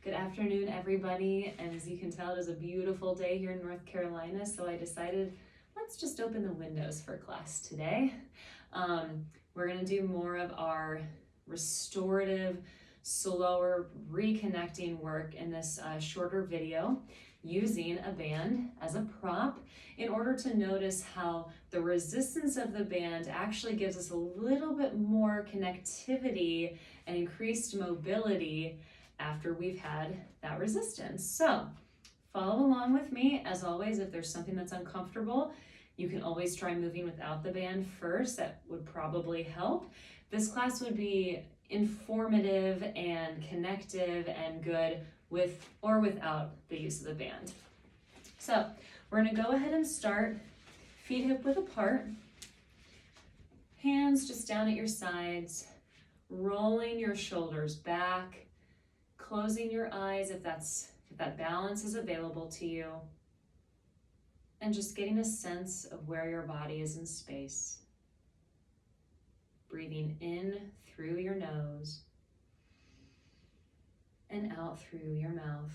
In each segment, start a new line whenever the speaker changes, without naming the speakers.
Good afternoon, everybody. And as you can tell, it is a beautiful day here in North Carolina, so I decided let's just open the windows for class today. We're going to do more of our restorative, slower, reconnecting work in this shorter video using a band as a prop in order to notice how the resistance of the band actually gives us a little bit more connectivity and increased mobility after we've had that resistance. So follow along with me. As always, if there's something that's uncomfortable, you can always try moving without the band first. That would probably help. This class would be informative and connective and good with or without the use of the band. So we're going to go ahead and start feet hip width apart, hands just down at your sides, rolling your shoulders back, closing your eyes if that balance is available to you, and just getting a sense of where your body is in space. Breathing in through your nose and out through your mouth.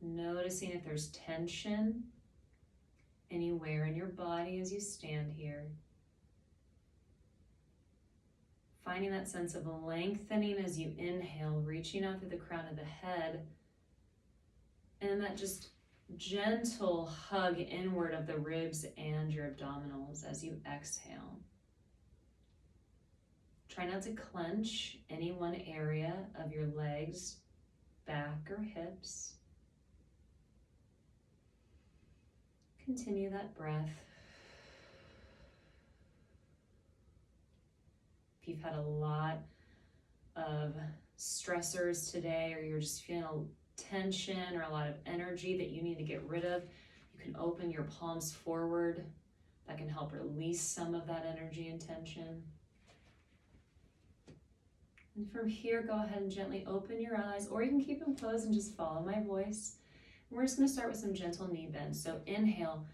Noticing if there's tension anywhere in your body as you stand here. Finding that sense of lengthening as you inhale, reaching out through the crown of the head, and that just gentle hug inward of the ribs and your abdominals as you exhale. Try not to clench any one area of your legs, back, or hips. Continue that breath. If you've had a lot of stressors today, or you're just feeling tension or a lot of energy that you need to get rid of, you can open your palms forward. That can help release some of that energy and tension. And from here, go ahead and gently open your eyes, or you can keep them closed and just follow my voice. And we're just going to start with some gentle knee bends. So inhale,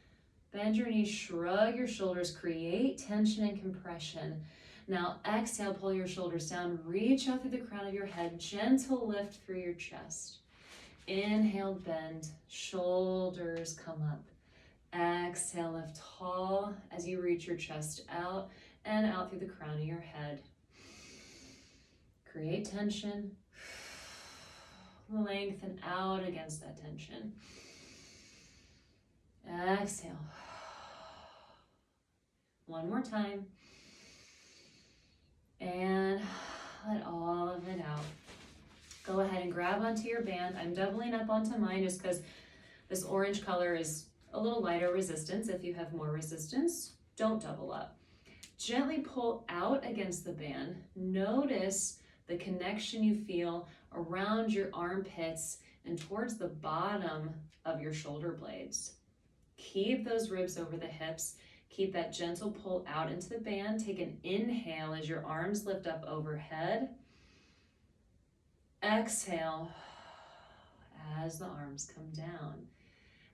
bend your knees, shrug your shoulders, create tension and compression. Now exhale, pull your shoulders down, reach out through the crown of your head, gentle lift through your chest. Inhale, bend, shoulders come up. Exhale, lift tall as you reach your chest out and out through the crown of your head. Create tension, lengthen out against that tension. Exhale. One more time. And let all of it out. Go ahead and grab onto your band. I'm doubling up onto mine just because this orange color is a little lighter resistance. If you have more resistance, don't double up. Gently pull out against the band. Notice the connection you feel around your armpits and towards the bottom of your shoulder blades. Keep those ribs over the hips. Keep that gentle pull out into the band. Take an inhale as your arms lift up overhead. Exhale as the arms come down.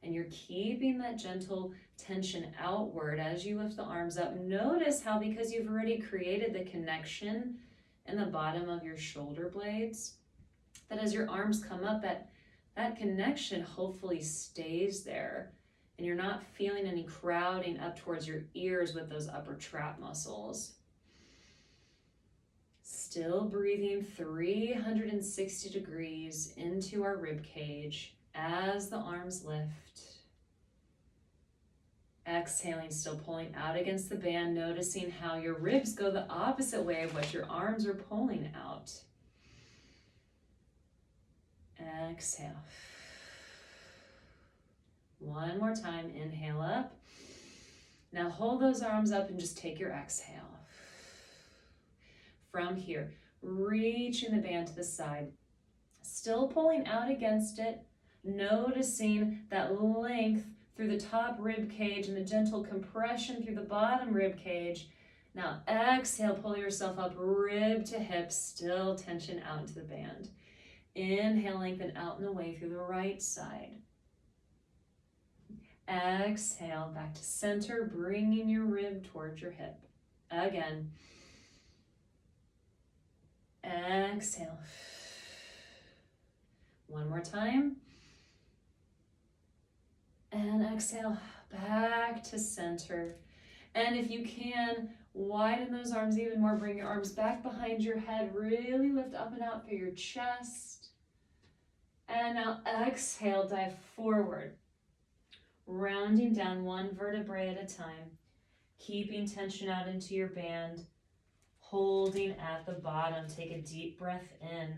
And you're keeping that gentle tension outward as you lift the arms up. Notice how, because you've already created the connection in the bottom of your shoulder blades, that as your arms come up, that connection hopefully stays there. And you're not feeling any crowding up towards your ears with those upper trap muscles. Still breathing 360 degrees into our rib cage as the arms lift. Exhaling, still pulling out against the band, noticing how your ribs go the opposite way of what your arms are pulling out. Exhale. One more time, inhale up. Now hold those arms up and just take your exhale. From here, reaching the band to the side, still pulling out against it, noticing that length through the top rib cage and the gentle compression through the bottom rib cage. Now exhale, pull yourself up, rib to hip, still tension out into the band. Inhale, lengthen out and away through the right side. Exhale, back to center, bringing your rib towards your hip. Again. exhale. One more time. And exhale, back to center. And if you can, widen those arms even more. Bring your arms back behind your head. Really lift up and out through your chest. And now exhale, dive forward. Rounding down one vertebrae at a time. Keeping tension out into your band. Holding at the bottom. Take a deep breath in.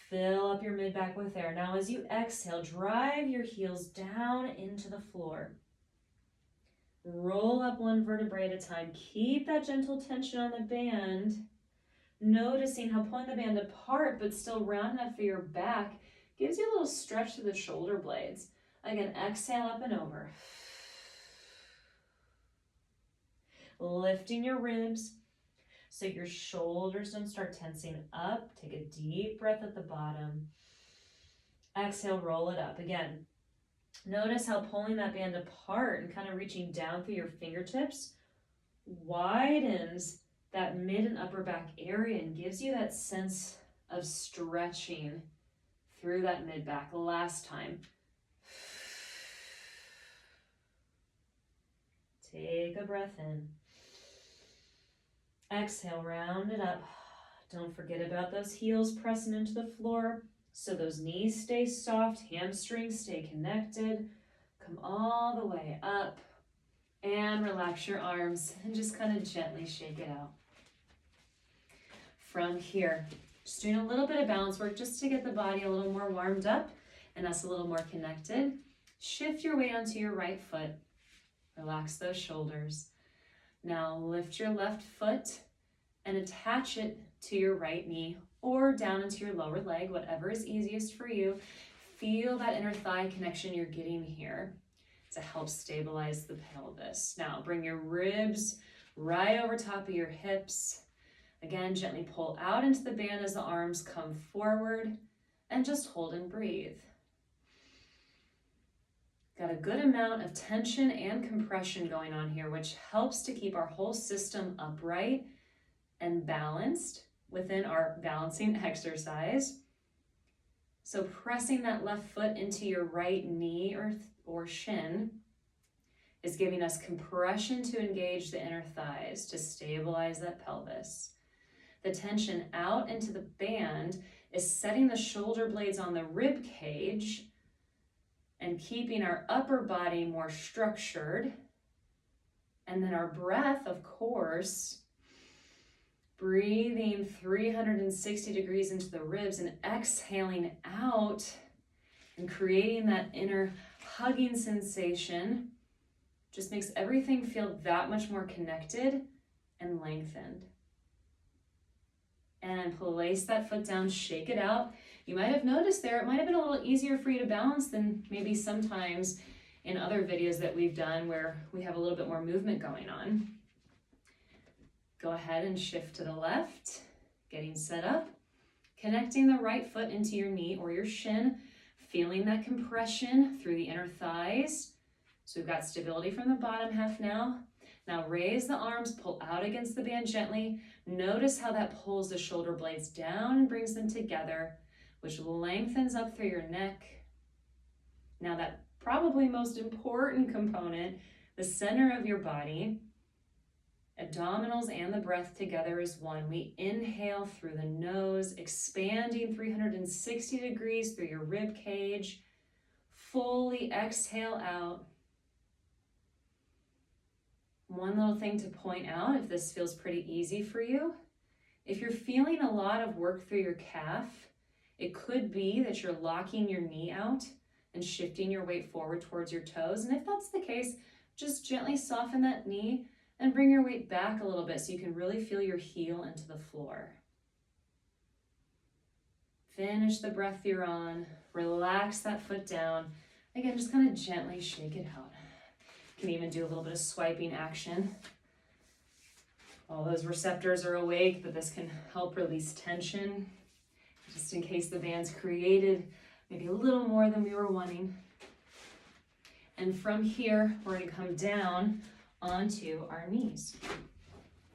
Fill up your mid-back with air. Now as you exhale, drive your heels down into the floor. Roll up one vertebrae at a time. Keep that gentle tension on the band. Noticing how pulling the band apart but still round enough for your back gives you a little stretch to the shoulder blades. Again, exhale up and over. Lifting your ribs so your shoulders don't start tensing up. Take a deep breath at the bottom. Exhale, roll it up. Again, notice how pulling that band apart and kind of reaching down through your fingertips widens that mid and upper back area and gives you that sense of stretching through that mid back. Last time. Take a breath in. Exhale, round it up. Don't forget about those heels pressing into the floor so those knees stay soft, hamstrings stay connected. Come all the way up and relax your arms and just kind of gently shake it out. From here, just doing a little bit of balance work just to get the body a little more warmed up and us a little more connected. Shift your weight onto your right foot. Relax those shoulders. Now lift your left foot and attach it to your right knee or down into your lower leg, whatever is easiest for you. Feel that inner thigh connection you're getting here to help stabilize the pelvis. Now bring your ribs right over top of your hips. Again, gently pull out into the band as the arms come forward and just hold and breathe. Got a good amount of tension and compression going on here, which helps to keep our whole system upright and balanced within our balancing exercise. So pressing that left foot into your right knee or shin is giving us compression to engage the inner thighs to stabilize that pelvis. The tension out into the band is setting the shoulder blades on the rib cage and keeping our upper body more structured. And then our breath, of course, breathing 360 degrees into the ribs and exhaling out and creating that inner hugging sensation just makes everything feel that much more connected and lengthened. And place that foot down, shake it out. You might have noticed there, it might have been a little easier for you to balance than maybe sometimes in other videos that we've done where we have a little bit more movement going on. Go ahead and shift to the left, getting set up, connecting the right foot into your knee or your shin, feeling that compression through the inner thighs. So we've got stability from the bottom half now. Now raise the arms, pull out against the band gently. Notice how that pulls the shoulder blades down and brings them together, which lengthens up through your neck. Now that probably most important component, the center of your body, abdominals and the breath together as one. We inhale through the nose, expanding 360 degrees through your rib cage. Fully exhale out. One little thing to point out, if this feels pretty easy for you, if you're feeling a lot of work through your calf, it could be that you're locking your knee out and shifting your weight forward towards your toes. And if that's the case, just gently soften that knee and bring your weight back a little bit so you can really feel your heel into the floor. Finish the breath you're on. Relax that foot down. Again, just kind of gently shake it out. You can even do a little bit of swiping action. All those receptors are awake, but this can help release tension, just in case the band's created maybe a little more than we were wanting. And from here, we're going to come down onto our knees.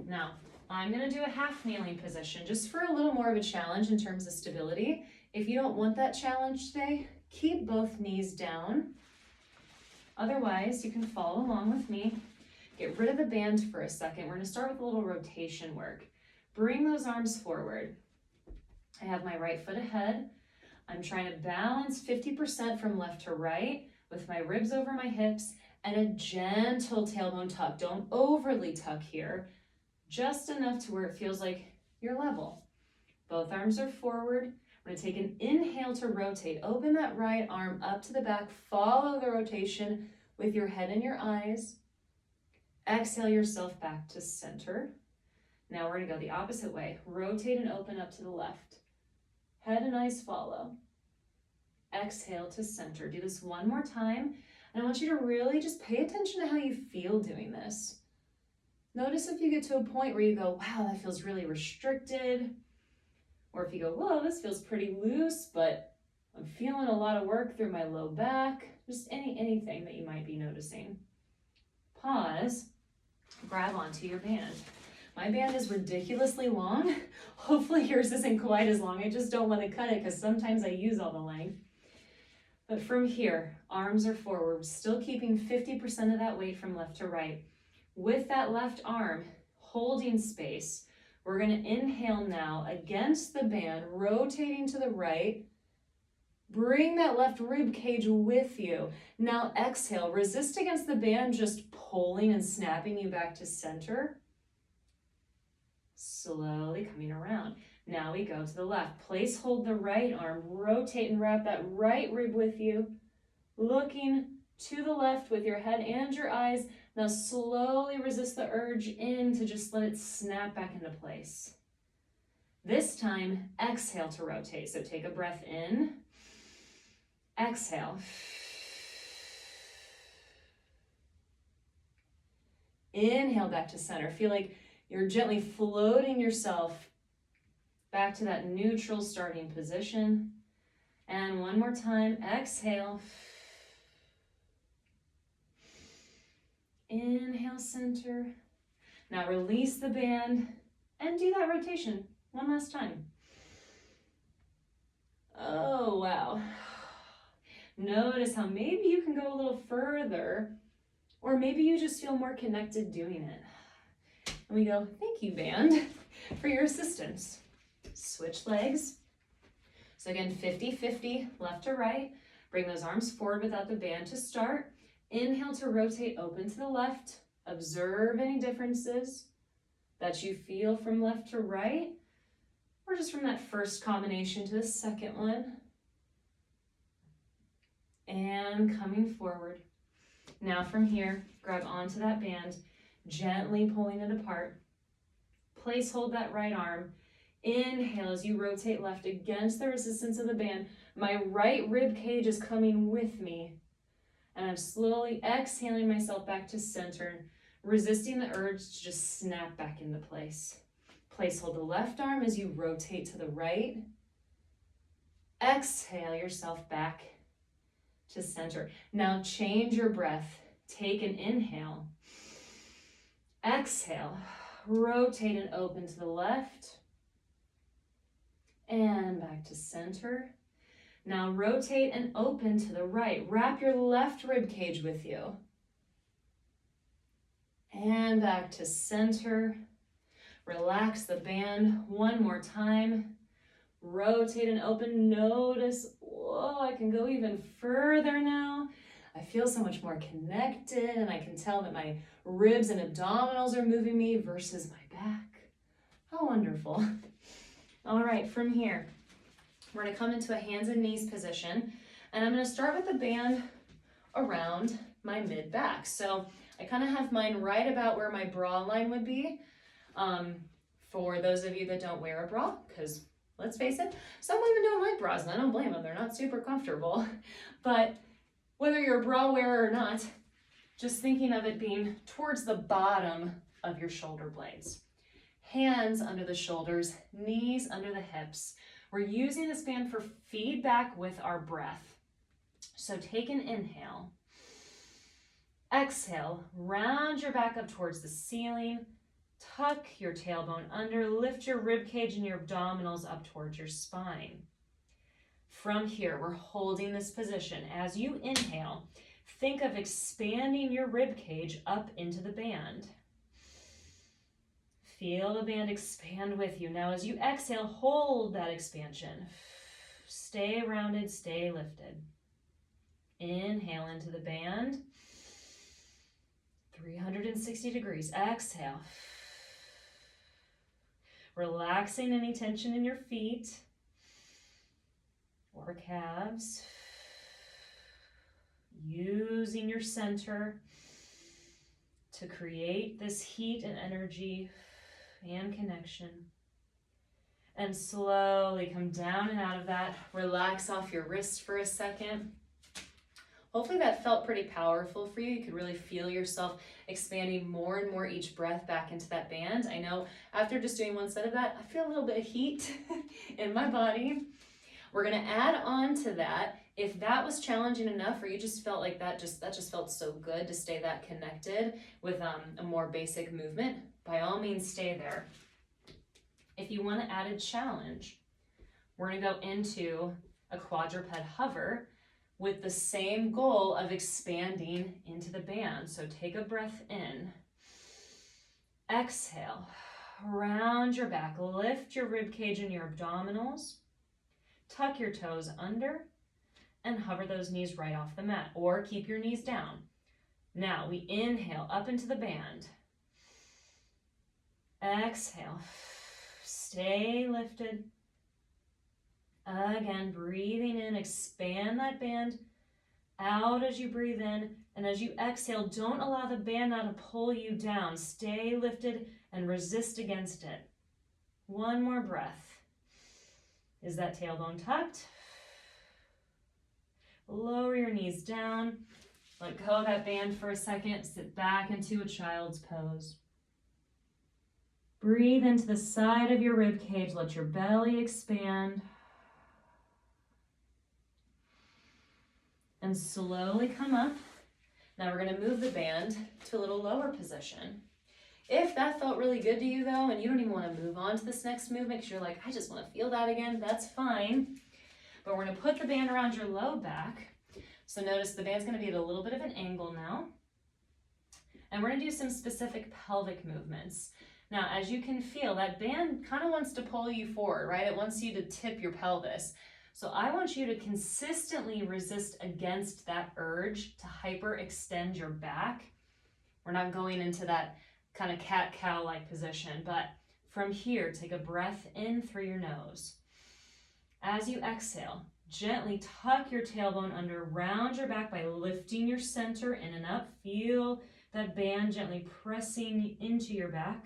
Now, I'm gonna do a half kneeling position just for a little more of a challenge in terms of stability. If you don't want that challenge today, keep both knees down. Otherwise, you can follow along with me. Get rid of the band for a second. We're gonna start with a little rotation work. Bring those arms forward. I have my right foot ahead. I'm trying to balance 50% from left to right with my ribs over my hips and a gentle tailbone tuck. Don't overly tuck here, just enough to where it feels like you're level. Both arms are forward. We're gonna take an inhale to rotate. Open that right arm up to the back. Follow the rotation with your head and your eyes. Exhale yourself back to center. Now we're gonna go the opposite way. Rotate and open up to the left. Head and eyes follow. Exhale to center. Do this one more time. And I want you to really just pay attention to how you feel doing this. Notice if you get to a point where you go, wow, that feels really restricted. Or if you go, whoa, this feels pretty loose, but I'm feeling a lot of work through my low back. Just anything that you might be noticing. Pause. Grab onto your band. My band is ridiculously long. Hopefully yours isn't quite as long. I just don't want to cut it because sometimes I use all the length. But from here, arms are forward, still keeping 50% of that weight from left to right. With that left arm, holding space, we're going to inhale now against the band, rotating to the right. Bring that left rib cage with you. Now exhale, resist against the band, just pulling and snapping you back to center. Slowly coming around. Now we go to the left. Place, hold the right arm, rotate and wrap that right rib with you. Looking to the left with your head and your eyes. Now slowly resist the urge in to just let it snap back into place. This time, exhale to rotate. So take a breath in. Exhale. Inhale back to center. Feel like you're gently floating yourself back to that neutral starting position. And one more time, exhale. Inhale, center. Now release the band and do that rotation one last time. Oh, wow. Notice how maybe you can go a little further, or maybe you just feel more connected doing it. And we go, thank you, band, for your assistance. Switch legs. So again, 50-50, left to right. Bring those arms forward without the band to start. Inhale to rotate, open to the left. Observe any differences that you feel from left to right, or just from that first combination to the second one. And coming forward. Now from here, grab onto that band, gently pulling it apart. Place, hold that right arm. Inhale as you rotate left against the resistance of the band. My right rib cage is coming with me. And I'm slowly exhaling myself back to center, resisting the urge to just snap back into place. Place, hold the left arm as you rotate to the right. Exhale yourself back to center. Now change your breath. Take an inhale. Exhale. Rotate and open to the left. And back to center. Now rotate and open to the right. Wrap your left rib cage with you. And back to center. Relax the band one more time. Rotate and open. Notice, whoa, I can go even further now. I feel so much more connected, and I can tell that my ribs and abdominals are moving me versus my back. How wonderful. All right, from here, we're gonna come into a hands and knees position, and I'm gonna start with the band around my mid back. So I kind of have mine right about where my bra line would be. For those of you that don't wear a bra, because let's face it, some women don't like bras, and I don't blame them. They're not super comfortable. But whether you're a bra wearer or not, just thinking of it being towards the bottom of your shoulder blades. Hands under the shoulders, knees under the hips. We're using this band for feedback with our breath. So take an inhale. Exhale, round your back up towards the ceiling. Tuck your tailbone under, lift your rib cage and your abdominals up towards your spine. From here, we're holding this position. As you inhale, think of expanding your rib cage up into the band. Feel the band expand with you. Now, as you exhale, hold that expansion. Stay rounded, stay lifted. Inhale into the band. 360 degrees. Exhale. Relaxing any tension in your feet or calves. Using your center to create this heat and energy and connection. And slowly come down and out of that. Relax off your wrists for a second. Hopefully that felt pretty powerful for you. You could really feel yourself expanding more and more each breath back into that band. I know after just doing one set of that, I feel a little bit of heat in my body. We're gonna add on to that. If that was challenging enough or you just felt like that just felt so good to stay that connected with a more basic movement, by all means stay there. If you want to add a challenge, we're gonna go into a quadruped hover with the same goal of expanding into the band. So take a breath in. Exhale, round your back, lift your rib cage and your abdominals, tuck your toes under, and hover those knees right off the mat, or keep your knees down. Now we inhale up into the band. Exhale, stay lifted. Again, breathing in, expand that band out as you breathe in, and as you exhale, don't allow the band now to pull you down. Stay lifted and resist against it. One more breath. Is that tailbone tucked? Lower your knees down. Let go of that band for a second. Sit back into a child's pose. Breathe into the side of your rib cage. Let your belly expand. And slowly come up. Now we're going to move the band to a little lower position. If that felt really good to you though, and you don't even want to move on to this next movement because you're like, I just want to feel that again, that's fine. But we're going to put the band around your low back. So notice the band's going to be at a little bit of an angle now. And we're going to do some specific pelvic movements. Now, as you can feel, that band kind of wants to pull you forward, right? It wants you to tip your pelvis. So I want you to consistently resist against that urge to hyperextend your back. We're not going into that kind of cat-cow-like position, but from here, take a breath in through your nose. As you exhale, gently tuck your tailbone under, round your back by lifting your center in and up. Feel that band gently pressing into your back.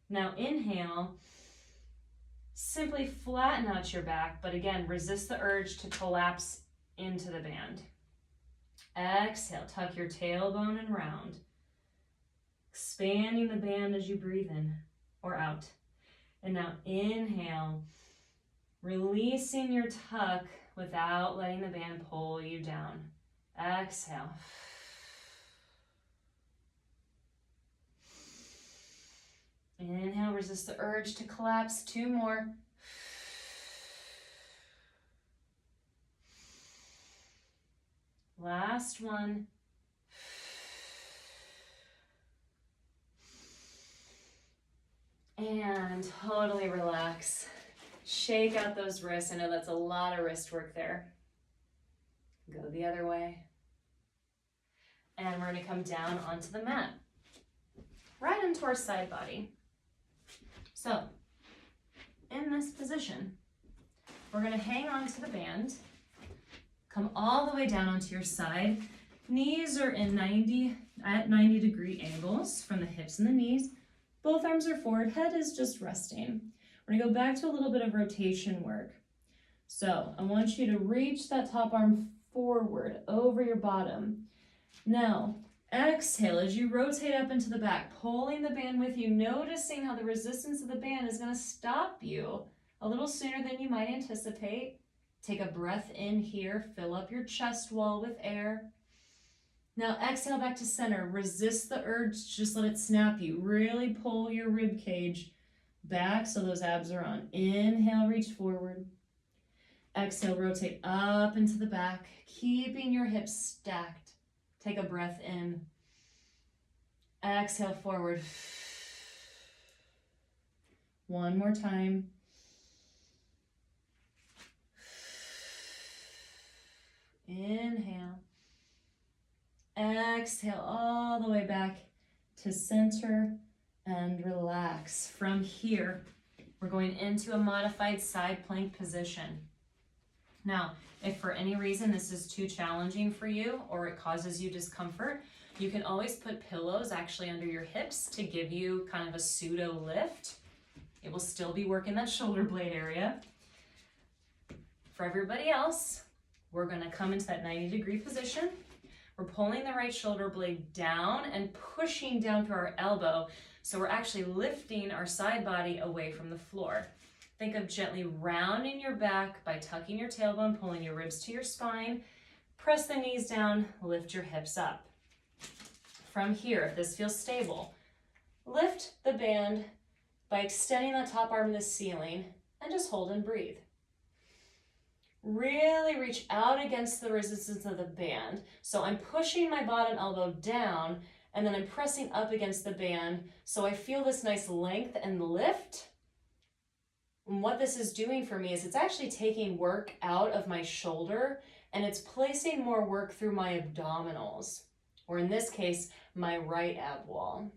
Now inhale, simply flatten out your back, but again, resist the urge to collapse into the band. Exhale, tuck your tailbone and round. Expanding the band as you breathe in or out. And now inhale, releasing your tuck without letting the band pull you down. Exhale. Inhale, resist the urge to collapse. 2 more. Last one. And totally relax. Shake out those wrists. I know that's a lot of wrist work there. Go the other way. And we're going to come down onto the mat. Right into our side body. So, in this position, we're going to hang on to the band. Come all the way down onto your side. Knees are at 90-degree angles from the hips and the knees. Both arms are forward, head is just resting. We're gonna go back to a little bit of rotation work. So I want you to reach that top arm forward over your bottom. Now, exhale as you rotate up into the back, pulling the band with you, noticing how the resistance of the band is gonna stop you a little sooner than you might anticipate. Take a breath in here, fill up your chest wall with air. Now exhale back to center. Resist the urge, just let it snap you. Really pull your rib cage back so those abs are on. Inhale, reach forward. Exhale, rotate up into the back, keeping your hips stacked. Take a breath in. Exhale, forward. One more time. Inhale. Exhale all the way back to center and relax. From here, we're going into a modified side plank position. Now, if for any reason this is too challenging for you or it causes you discomfort, you can always put pillows actually under your hips to give you kind of a pseudo lift. It will still be working that shoulder blade area. For everybody else, we're going to come into that 90-degree position. We're pulling the right shoulder blade down and pushing down through our elbow. So we're actually lifting our side body away from the floor. Think of gently rounding your back by tucking your tailbone, pulling your ribs to your spine. Press the knees down, lift your hips up. From here, if this feels stable, lift the band by extending that top arm to the ceiling and just hold and breathe. Really reach out against the resistance of the band. So I'm pushing my bottom elbow down and then I'm pressing up against the band so I feel this nice length and lift. And what this is doing for me is it's actually taking work out of my shoulder and it's placing more work through my abdominals, or in this case, my right ab wall.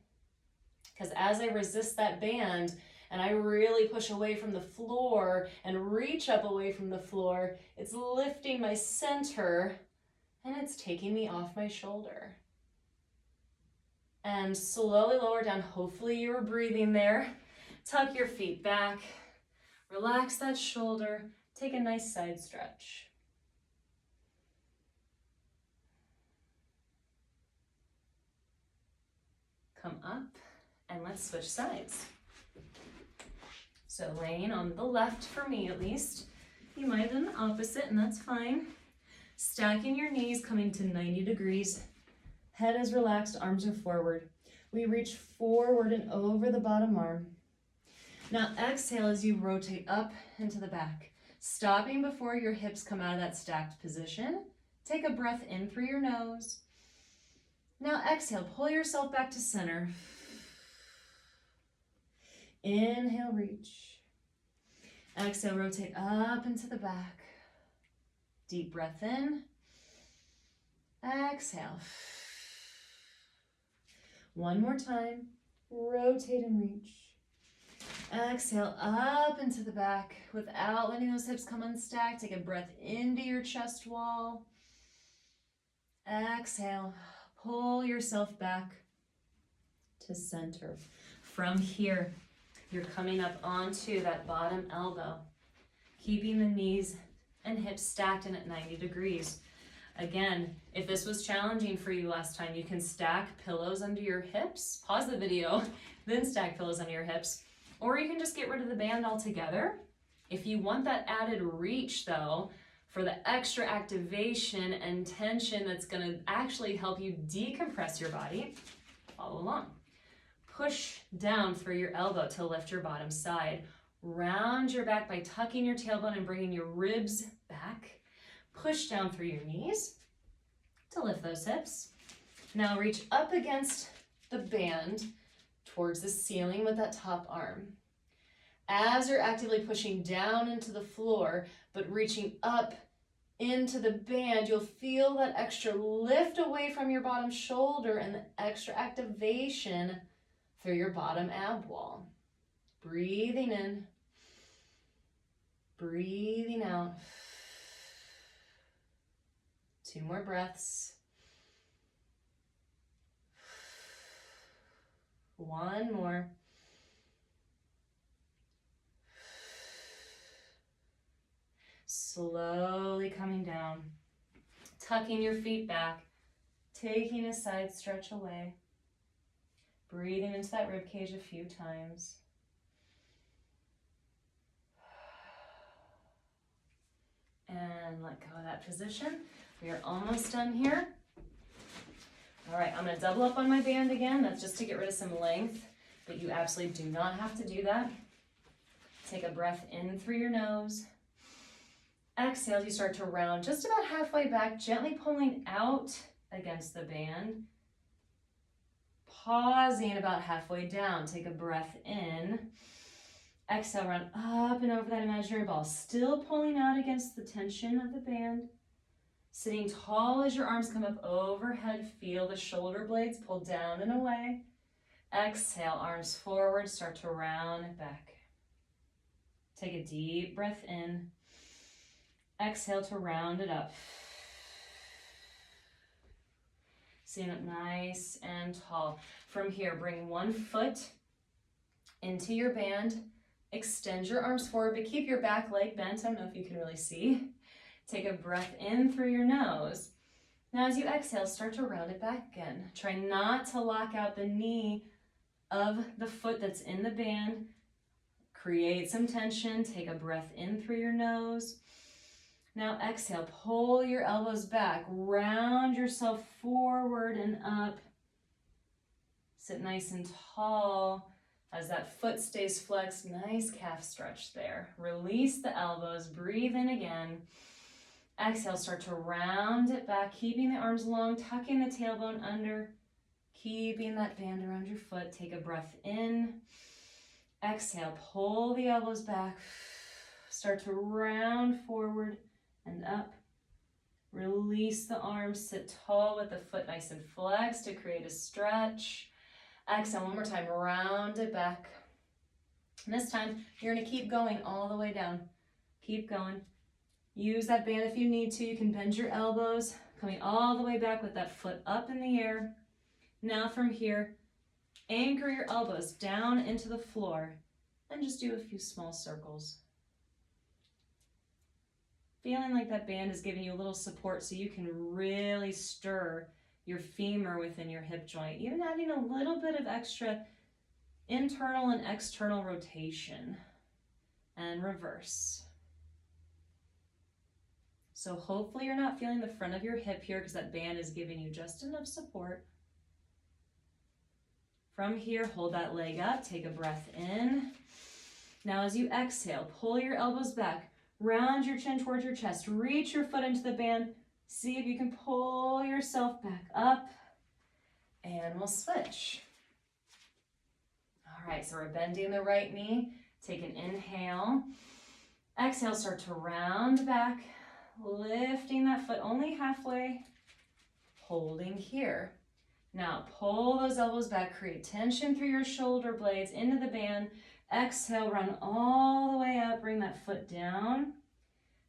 Because as I resist that band, and I really push away from the floor and reach up away from the floor, it's lifting my center and it's taking me off my shoulder. And slowly lower down. Hopefully you were breathing there. Tuck your feet back. Relax that shoulder. Take a nice side stretch. Come up and let's switch sides. So laying on the left for me at least. You might have done the opposite and that's fine. Stacking your knees, coming to 90 degrees. Head is relaxed, arms are forward. We reach forward and over the bottom arm. Now exhale as you rotate up into the back. Stopping before your hips come out of that stacked position. Take a breath in through your nose. Now exhale, pull yourself back to center. Inhale, reach. Exhale, rotate up into the back. Deep breath in. Exhale. One more time. Rotate and reach. Exhale up into the back without letting those hips come unstacked. Take a breath into your chest wall. Exhale. Pull yourself back to center. From here, you're coming up onto that bottom elbow, keeping the knees and hips stacked in at 90 degrees. Again, if this was challenging for you last time, you can stack pillows under your hips. Pause the video, then stack pillows under your hips. Or you can just get rid of the band altogether. If you want that added reach though, for the extra activation and tension that's gonna actually help you decompress your body, follow along. Push down through your elbow to lift your bottom side. Round your back by tucking your tailbone and bringing your ribs back. Push down through your knees to lift those hips. Now reach up against the band towards the ceiling with that top arm. As you're actively pushing down into the floor, but reaching up into the band, you'll feel that extra lift away from your bottom shoulder and the extra activation through your bottom ab wall. Breathing in, breathing out. 2 more breaths. 1 more. Slowly coming down, tucking your feet back, taking a side stretch away, breathing into that rib cage a few times. And let go of that position. We are almost done here. All right, I'm gonna double up on my band again. That's just to get rid of some length, but you absolutely do not have to do that. Take a breath in through your nose. Exhale as you start to round just about halfway back, gently pulling out against the band. Pausing about halfway down. Take a breath in. Exhale, round up and over that imaginary ball. Still pulling out against the tension of the band. Sitting tall as your arms come up overhead. Feel the shoulder blades pull down and away. Exhale, arms forward. Start to round it back. Take a deep breath in. Exhale to round it up. Sitting up nice and tall. From here, bring one foot into your band. Extend your arms forward, but keep your back leg bent. I don't know if you can really see. Take a breath in through your nose. Now as you exhale, start to round it back again. Try not to lock out the knee of the foot that's in the band. Create some tension. Take a breath in through your nose. Now exhale, pull your elbows back, round yourself forward and up. Sit nice and tall as that foot stays flexed. Nice calf stretch there. Release the elbows, breathe in again. Exhale, start to round it back, keeping the arms long, tucking the tailbone under, keeping that band around your foot. Take a breath in. Exhale, pull the elbows back, start to round forward and up. Release the arms, sit tall with the foot nice and flexed to create a stretch. Exhale, one more time, round it back. And this time, you're gonna keep going all the way down. Keep going. Use that band if you need to. You can bend your elbows, coming all the way back with that foot up in the air. Now from here, anchor your elbows down into the floor and just do a few small circles. Feeling like that band is giving you a little support so you can really stir your femur within your hip joint, even adding a little bit of extra internal and external rotation. And reverse. So hopefully you're not feeling the front of your hip here because that band is giving you just enough support. From here, hold that leg up, take a breath in. Now as you exhale, pull your elbows back. Round your chin towards your chest. Reach your foot into the band. See if you can pull yourself back up. And we'll switch. All right, so we're bending the right knee. Take an inhale. Exhale, start to round back. Lifting that foot only halfway. Holding here. Now pull those elbows back. Create tension through your shoulder blades into the band. Exhale, run all the way up, bring that foot down.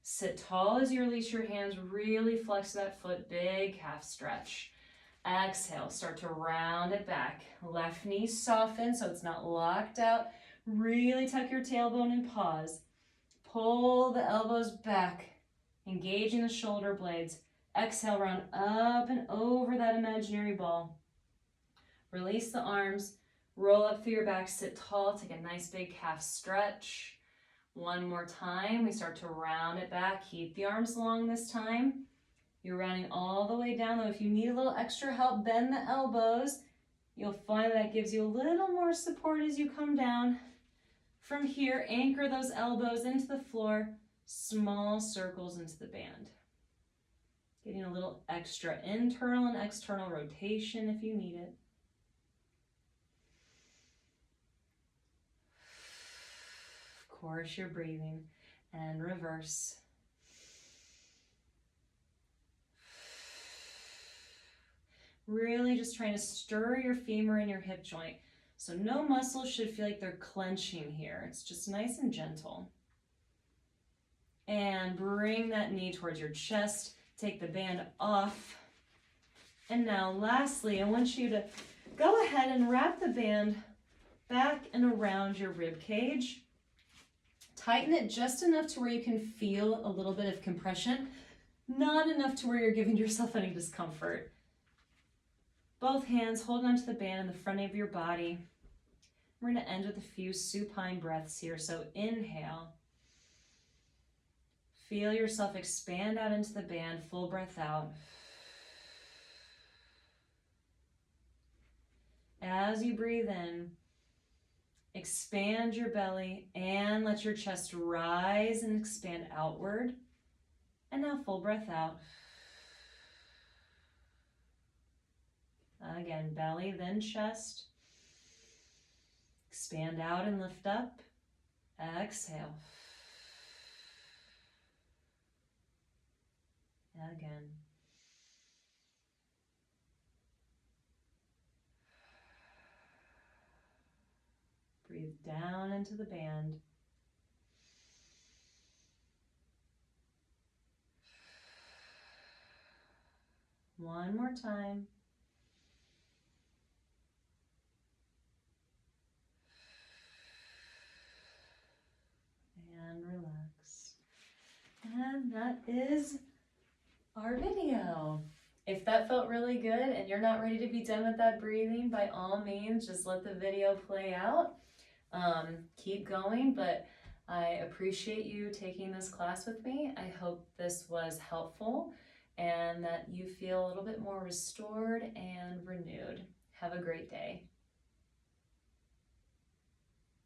Sit tall as you release your hands, really flex that foot, big calf stretch. Exhale, start to round it back. Left knee soften so it's not locked out. Really tuck your tailbone and pause. Pull the elbows back, engaging the shoulder blades. Exhale, round up and over that imaginary ball. Release the arms. Roll up through your back, sit tall, take a nice big calf stretch. One more time, we start to round it back. Keep the arms long this time. You're rounding all the way down, though. If you need a little extra help, bend the elbows. You'll find that gives you a little more support as you come down. From here, anchor those elbows into the floor, small circles into the band. Getting a little extra internal and external rotation if you need it. Of course, you're breathing, and reverse. Really just trying to stir your femur and your hip joint. So no muscles should feel like they're clenching here. It's just nice and gentle. And bring that knee towards your chest. Take the band off. And now lastly, I want you to go ahead and wrap the band back and around your rib cage. Tighten it just enough to where you can feel a little bit of compression, not enough to where you're giving yourself any discomfort. Both hands holding onto the band in the front of your body. We're going to end with a few supine breaths here. So inhale. Feel yourself expand out into the band, full breath out. As you breathe in, expand your belly and let your chest rise and expand outward. And now full breath out. Again, belly, then chest. Expand out and lift up. Exhale. Again. Breathe down into the band. One more time. And relax. And that is our video. If that felt really good and you're not ready to be done with that breathing, by all means, just let the video play out. Keep going, but I appreciate you taking this class with me. I hope this was helpful and that you feel a little bit more restored and renewed. Have a great day.